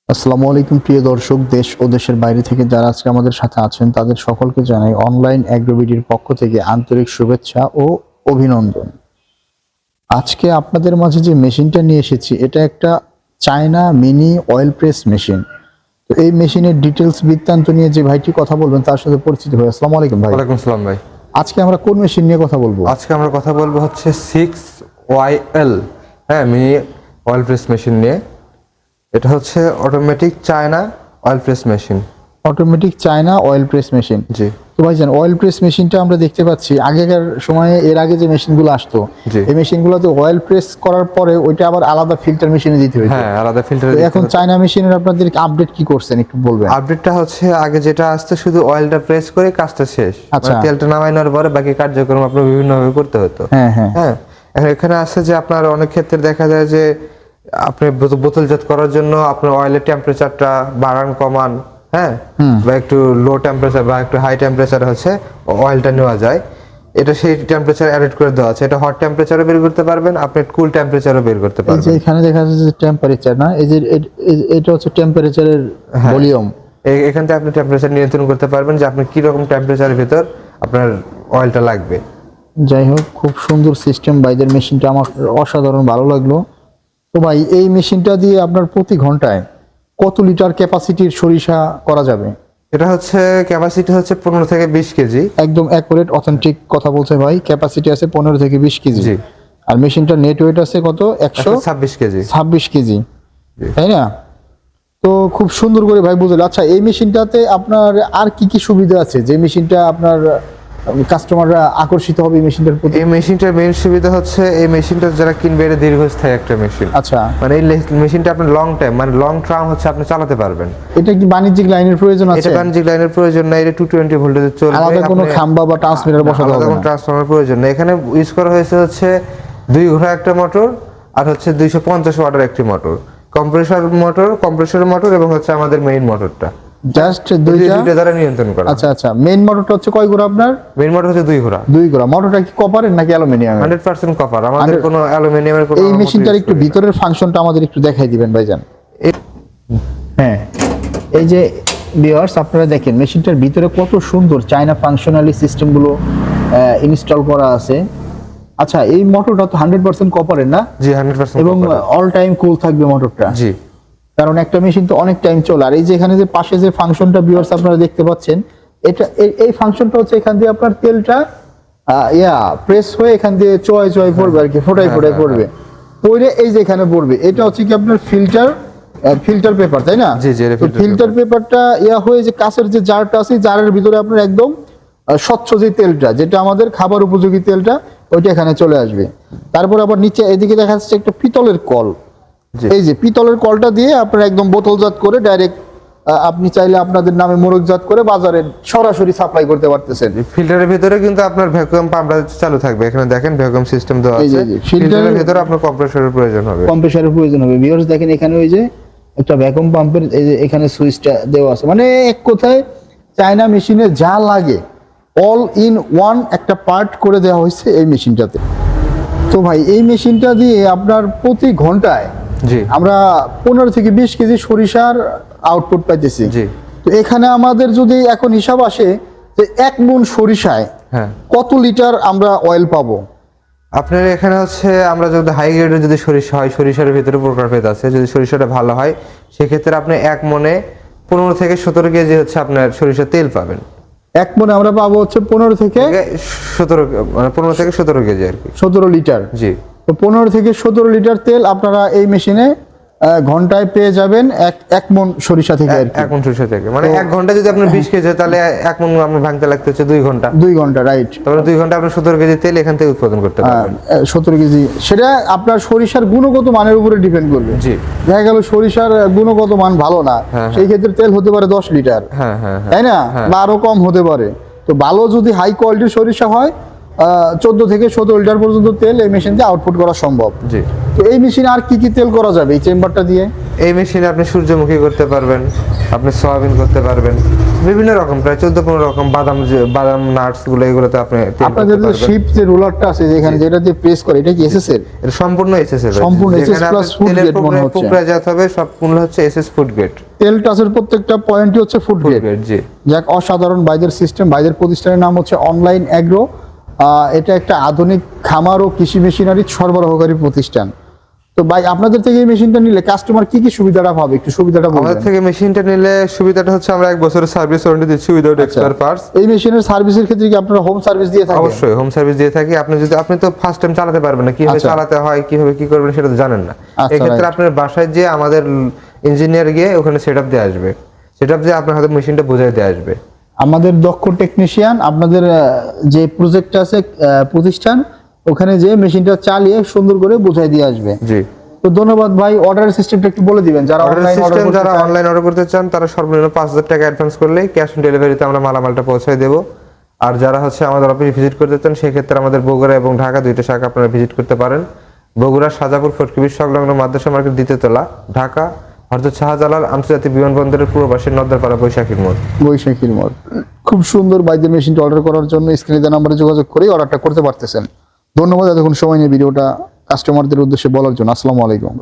আসসালামু আলাইকুম প্রিয় দর্শক, দেশ ও দেশের বাইরে থেকে যারা আজকে আমাদের সাথে আছেন তাদের সকলকে জানাই অনলাইন অ্যাগ্রোবিডির পক্ষ থেকে আন্তরিক শুভেচ্ছা ও অভিনন্দন। আজকে আপনাদের মাঝে যে মেশিনটা নিয়ে এসেছি এটা একটা China mini oil press machine. তো এই মেশিনের ডিটেলস বৃত্তান্ত নিয়ে যে ভাইটি কথা বলবেন তার সাথে পরিচিত হয়ে আসসালামু আলাইকুম ভাই। ওয়ালাইকুম আসসালাম ভাই। আজকে আমরা কোন মেশিন নিয়ে কথা বলবো? আজকে আমরা কথা বলবো হচ্ছে 6YL, mini oil press machine নিয়ে। এটা হচ্ছে automatic China oil press machine. Automatic China oil press machine. জি। তো ভাইজান, অয়েল প্রেস মেশিনটা আমরা দেখতে পাচ্ছি আগেকার সময়ে, এর আগে যে মেশিনগুলো আসতো এই মেশিনগুলোতে অয়েল প্রেস করার পরে ওইটা আবার আলাদা ফিল্টার মেশিনে দিতে হতো। হ্যাঁ, আলাদা ফিল্টার। এখন চায়না মেশিনের আপনাদের আপডেট কি করছেন একটু বলবেন? আপডেটটা হচ্ছে আগে যেটা আসতো শুধু অয়েলটা প্রেস করে কাজটা শেষ, আচ্ছা। তেলটা নামাই নেওয়ার পরে বাকি কার্যক্রম আপনার বিভিন্নভাবে করতে হতো। হ্যাঁ হ্যাঁ হ্যাঁ, এখানে আসছে যে আপনার অনেক ক্ষেত্রে দেখা যায় যে আপনি বোতলজাত করার জন্য আপনার অয়েলের টেম্পারেচারটা বাড়ান কমান, হ্যাঁ, বা একটু লো টেম্পারেচার বা একটু হাই টেম্পারেচার হচ্ছে অয়েলটা নেওয়া যায়। এটা সেই টেম্পারেচার অ্যাড করে দেওয়া আছে। এটা হট টেম্পারেচারও বের করতে পারবেন, আপনি কুল টেম্পারেচারও বের করতে এই পারবেন। যে এখানে দেখা যাচ্ছে যে টেম্পারেচার, না এই যে এটা হচ্ছে টেম্পারেচারের ভলিউম। এখান থেকে আপনি টেম্পারেচার নিয়ন্ত্রণ করতে পারবেন যে আপনি কি রকম টেম্পারেচারের ভিতর আপনার অয়েলটা লাগবে। যাই হোক, খুব সুন্দর সিস্টেম ভাইদের মেশিনটা, আমার অসাধারণ ভালো লাগলো। তো ভাই, এই মেশিনটা দিয়ে আপনার প্রতি ঘন্টায় কত লিটার ক্যাপাসিটির সরিষা করা যাবে? এটা হচ্ছে ক্যাপাসিটি হচ্ছে 15 থেকে 20 কেজি। একদম অ্যাকুরেট অথেন্টিক কথা বলছে ভাই। ক্যাপাসিটি আছে 15 থেকে 20 কেজি। জি। আর মেশিনটার নেট ওয়েট আছে কত? 126 কেজি। 26 কেজি, তাই না? তো খুব সুন্দর করে ভাই বুঝলেন। আচ্ছা, এই মেশিনটাতে আপনার আর কি কি সুবিধা আছে যে মেশিনটা আপনার কাস্টমাররা আকর্ষিত হবে এই মেশিনটার প্রতি? এই মেশিনটার মেইন সুবিধা হচ্ছে এই মেশিনটা যারা কিনবে এটা দীর্ঘস্থায়ী একটা মেশিন। আচ্ছা, মানে এই মেশিনটা আপনি লং টাইম, মানে লং টার্ম হচ্ছে আপনি চালাতে পারবেন। এটা কি বাণিজ্যিক লাইনের প্রয়োজন আছে? এটা বাণিজ্যিক লাইনের প্রয়োজন নাই। এটা 220 ভোল্টেজে চলবে। আলাদা কোনো খাম্বা বা ট্রান্সমিটার বসাতে হবে আলাদা কোনো না? ট্রান্সফরমার প্রয়োজন নেই। এখানে ইউজ করা হয়েছে হচ্ছে 2 ঘোড়া একটা মোটর আর হচ্ছে 250 ওয়াটের একটি মোটর, কম্প্রেসর মোটর এবং হচ্ছে আমাদের মেইন মোটরটা। জাস্ট দুইটা দ্বারা নিয়ন্ত্রণ করা। আচ্ছা আচ্ছা, মেইন মোটরটা হচ্ছে কয় ঘোড়া আপনার? মেইন মোটর হচ্ছে 2 ঘোড়া। 2 ঘোড়া। মোটরটা কি কপারের নাকি অ্যালুমিনিয়ামের? 100% কপার। আমাদের কোনো অ্যালুমিনিয়ামের কোনো এই মোটর মেশিনটার use একটু করি না। ভিতরের ফাংশনটা আমাদের একটু দেখাই দিবেন ভাইজান। হ্যাঁ, এই যে ভিউয়ার্স, আপনারা দেখেন মেশিনটার ভিতরে কত সুন্দর চায়না ফাংশনালি সিস্টেমগুলো ইনস্টল করা আছে। আচ্ছা, এই মোটরটা তো 100% কপারের না? জি, 100% এবং কপার। অল টাইম কুল থাকবে মোটরটা। জি। কারণ একটা মেশিন তো অনেক টাইম চলে। আর এই যে এখানে যে পাশে যে ফাংশনটা ভিউয়ার্স আপনারা দেখতে পাচ্ছেন, এটা এই ফাংশনটা হচ্ছে এখান দিয়ে আপনার তেলটা প্রেস হয়ে এখান দিয়ে চয় পড়বে আর কি, ফোটাই পড়বে। পড়ে এই যে এখানে পড়বে, এটা হচ্ছে কি আপনার ফিল্টার পেপার, তাই না? জি, জি, এটা filter ফিল্টার পেপারটা হয়ে যে কাঁচের যে জারটা আছে, জারের ভিতরে আপনার একদম স্বচ্ছ যে তেলটা, যেটা আমাদের খাবার উপযোগী তেলটা, ওইটা এখানে চলে আসবে। তারপর আবার নিচে এদিকে দেখা যাচ্ছে একটা পিতলের কল। জি। এই যে পিতলের কলটা দিয়ে আপনারা একদম বোতলজাত করে ডাইরেক্ট আপনি চাইলে আপনাদের নামে মোড়কজাত করে বাজারে সরাসরি সাপ্লাই করতে পারতেছেন। ফিল্টারের ভিতরে কিন্তু আপনার ভ্যাকুয়াম পাম্পটা চালু থাকবে। এখানে দেখেন ভ্যাকুয়াম সিস্টেম দেওয়া এই যে, আছে। এই যে, ফিল্টারের ভিতরে আপনার কম্প্রেসরের প্রয়োজন হবে। কম্প্রেসারের প্রয়োজন হবে। ভিউয়ার্স দেখেন, এখানে ওই যে একটা ভ্যাকুয়াম পাম্পের এই যে এখানে সুইচটা দেওয়া আছে। মানে এক কথায় চায়না মেশিনে যা লাগে অল ইন ওয়ান একটা পার্ট করে দেওয়া হয়েছে এই মেশিনটাতে। তো ভাই, এই মেশিনটা দিয়ে আপনার প্রতি ঘন্টায় জি। আমরা 15 থেকে 20 কেজি সরিষার আউটপুট পাইতেছি। জি। তো এখানে আমাদের যদি এখন হিসাব আসে যে 1 মণ সরিষায় হ্যাঁ, কত লিটার আমরা অয়েল পাবো? আপনার এখানে হচ্ছে আমরা যদি হাই গ্রেডের যদি সরিষা হয়, সরিষার ভিতরে প্রকারভেদ আছে। যদি সরিষাটা ভালো হয় সেক্ষেত্রে আপনি 1 মণে 15 থেকে 17 কেজি হচ্ছে আপনার সরিষার তেল পাবেন। 1 মণে আমরা পাবো হচ্ছে 15 থেকে 17, মানে 15 থেকে 17 কেজি আর কি। 17 লিটার। জি। তো 15 থেকে 17 লিটার তেল আপনারা এই মেশিনে ঘন্টায় পেয়ে যাবেন 1 মণ সরিষা থেকে আর কি। 1 মণ সরিষা থেকে, মানে 1 ঘন্টা যদি আপনার 20 কেজি হয় তাহলে 1 মণ আপনার ভাঙতে লাগতে হচ্ছে 2 ঘন্টা। 2 ঘন্টা, রাইট। তারপরে 2 ঘন্টা আপনি 17 কেজি তেল এখান থেকে উৎপাদন করতে পারবেন। 17 কেজি। সেটা আপনার সরিষার গুণগত মানের উপরে ডিপেন্ড করবে। জি। দেখা গেল সরিষার গুণগত মান ভালো না, সেই ক্ষেত্রে তেল হতে পারে 10 লিটার, হ্যাঁ হ্যাঁ হ্যাঁ, তাই না? বা আরো কম হতে পারে। তো ভালো যদি হাই কোয়ালিটির সরিষা হয় 14 থেকে 17 লিটার পর্যন্ত তেল এই মেশিন দিয়ে আউটপুট করা সম্ভব। জি। তো এই মেশিনে আর কি কি তেল করা যাবে এই চেম্বারটা দিয়ে? এই মেশিনে আপনি সূর্যমুখী করতে পারবেন, আপনি সয়াবিন করতে পারবেন, বিভিন্ন রকম প্রায় 14-15 রকম বাদাম নাটস গুলো, এগুলোতে আপনি trim আপনাদের করতে যে পারবেন। শিপ যে রোলারটা আছে যেখানে যেটা দিয়ে প্রেস করে এটা কি এসএস এর? এটা সম্পূর্ণ এসএস এর, সম্পূর্ণ SS যেখানে plus আপনার food তেলের grade মনে হচ্ছে। প্রক্রিয়াজাত হবে সবগুলো হচ্ছে এসএস ফুড গ্রেড। তেল টাচের প্রত্যেকটা পয়েন্টই হচ্ছে ফুড ফুড গ্রেড। গ্রেড, জি। যাক, অসাধারণ বাইদের সিস্টেম। বাইদের প্রতিষ্ঠানের নাম হচ্ছে অনলাইন অ্যাগ্রো। এটা একটা আধুনিক খামার ও কৃষি মেশিনারি সরবরাহকারী প্রতিষ্ঠান। তো ভাই, আপনাদের থেকে এই মেশিনটা নিলে কাস্টমার কি কি সুবিধাটা পাবে, একটু সুবিধাটা আমাদের বলবেন। থেকে মেশিনটা নিলে সুবিধাটা হচ্ছে আমরা 1 বছরের সার্ভিস ওয়ারেন্টি দিচ্ছি উইদাউট এক্সপায়ার পার্টস। এই মেশিনের সার্ভিসের ক্ষেত্রে কি আপনারা হোম সার্ভিস দিয়ে থাকেন? অবশ্যই হোম সার্ভিস দিয়ে থাকি। আপনি তো ফার্স্ট টাইম চালাতে পারবেন না, কিভাবে আচ্ছা। চালাতে হয়, কিভাবে কি করবেন সেটা তো জানেন না। আচ্ছা, এক্ষেত্রে right. আপনার বাসায় যে আমাদের ইঞ্জিনিয়ার গিয়ে ওখানে সেটআপ দিয়ে আসবে, সেটআপ দিয়ে আপনার হাতে মেশিনটা বুঝিয়ে দিয়ে আসবে। আমাদের দক্ষ টেকনিশিয়ান আপনাদের যে প্রজেক্ট আছে প্রতিষ্ঠান, ওখানে যে মেশিনটা চালিয়ে সুন্দর করে বুঝাই দিয়ে আসবে। জি। তো ধন্যবাদ ভাই। অর্ডারের সিস্টেমটা একটু বলে দিবেন। যারা অর্ডার অনলাইন সিস্টেম, যারা অর্ডার অনলাইন অর্ডার করতে চান তারা সর্বনিম্ন 5,000 টাকা অ্যাডভান্স করলেই ক্যাশ অন ডেলিভারিতে আমরা মালামালটা পৌঁছায় দেব। আর যারা হচ্ছে আমাদের অফিস ভিজিট করতে চান সেক্ষেত্রে আমাদের বগুড়া এবং ঢাকা 2টা শাখা আপনারা ভিজিট করতে পারেন। বগুড়া সাজাপুর ফটকিবির সংলগ্ন মাদ্রাসা মার্কেট 2য় তলা, ঢাকা হযরত শাহজালাল আন্তর্জাতিক বিমানবন্দরের পূর্ব পাশে নদ্দারপাড়া বৈশাখীর মোড়। বৈশাখীর মোড়। খুব সুন্দর। বাইদের মেশিনটা অর্ডার করার জন্য স্ক্রিনে দেওয়া নাম্বারে যোগাযোগ করে অর্ডারটা করতে পারতেছেন। ধন্যবাদ এতক্ষণ সময় নিয়ে ভিডিওটা কাস্টমারদের উদ্দেশ্যে বলার জন্য। আসসালামু আলাইকুম।